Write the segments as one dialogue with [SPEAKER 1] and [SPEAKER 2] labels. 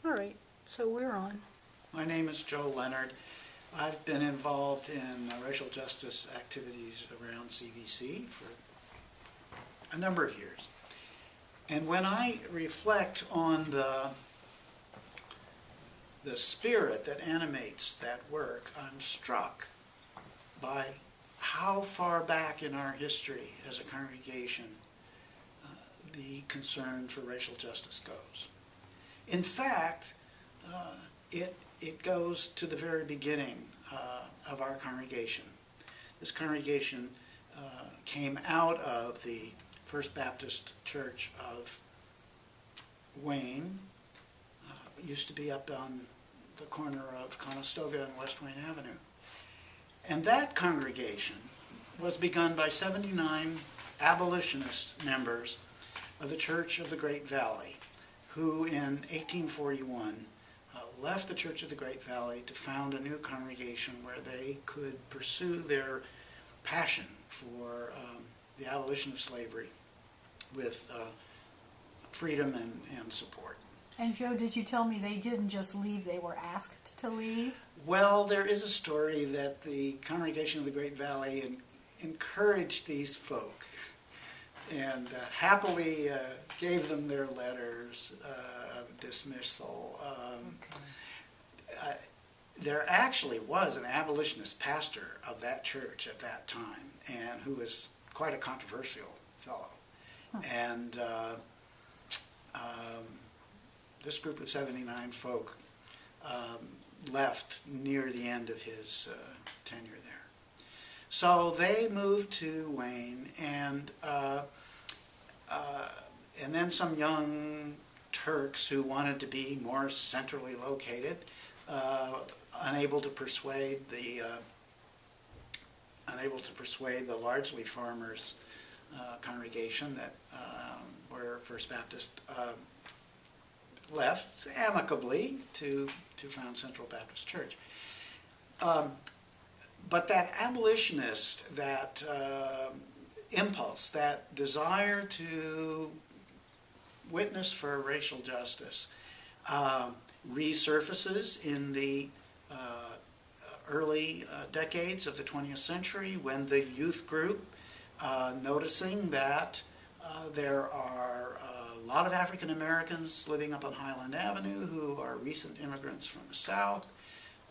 [SPEAKER 1] All right, so we're on.
[SPEAKER 2] My name is Joe Leonard. I've been involved in racial justice activities around CBC for a number of years. And when I reflect on the spirit that animates that work, I'm struck by how far back in our history as a congregation the concern for racial justice goes. In fact, it goes to the very beginning of our congregation. This congregation came out of the First Baptist Church of Wayne. It used to be up on the corner of Conestoga and West Wayne Avenue. And that congregation was begun by 79 abolitionist members of the Church of the Great Valley, who in 1841 left the Church of the Great Valley to found a new congregation where they could pursue their passion for the abolition of slavery with freedom and support.
[SPEAKER 1] And Joe, did you tell me they didn't just leave, they were asked to leave?
[SPEAKER 2] Well, there is a story that the congregation of the Great Valley encouraged these folk and happily gave them their letters of dismissal. There actually was an abolitionist pastor of that church at that time, and who was quite a controversial fellow. And this group of 79 folk left near the end of his tenure there. So they moved to Wayne, and then some young Turks who wanted to be more centrally located, unable to persuade the largely farmers congregation that where First Baptist left amicably to found Central Baptist Church. But that abolitionist, that impulse, that desire to witness for racial justice resurfaces in the early decades of the 20th century when the youth group, noticing that there are a lot of African Americans living up on Highland Avenue who are recent immigrants from the South,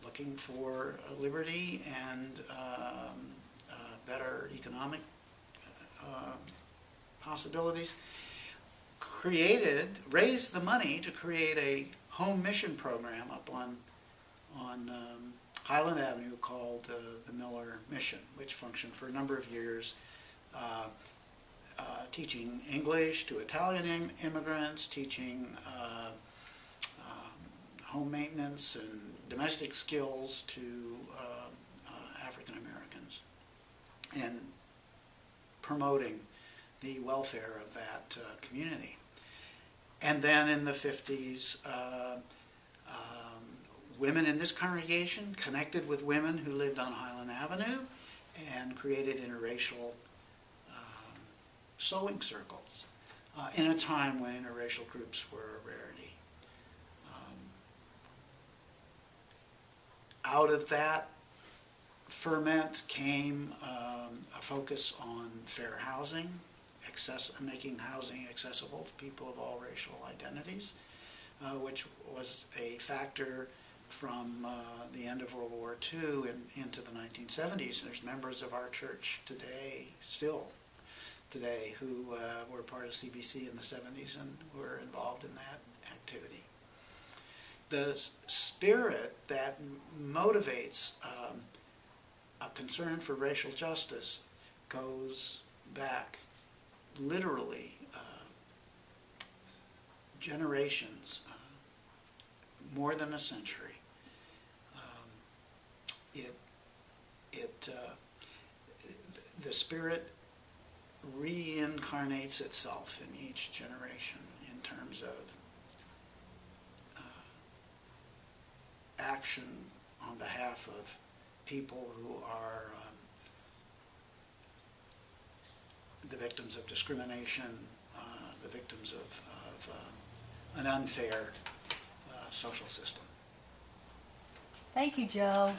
[SPEAKER 2] looking for liberty and better economic possibilities, raised the money to create a home mission program up on Highland Avenue called the Miller Mission, which functioned for a number of years, teaching English to Italian immigrants, teaching home maintenance and domestic skills to African Americans, and promoting the welfare of that community. And then in the 50s, women in this congregation connected with women who lived on Highland Avenue and created interracial sewing circles in a time when interracial groups were a rarity. Out of that ferment came a focus on fair housing, making housing accessible to people of all racial identities, which was a factor from the end of World War II and into the 1970s. There's members of our church today, still today, who were part of CBC in the 70s and were involved in that activity. The spirit that motivates a concern for racial justice goes back literally generations, more than a century. The spirit reincarnates itself in each generation in terms of action on behalf of people who are the victims of discrimination, the victims of an unfair social system.
[SPEAKER 1] Thank you, Joe.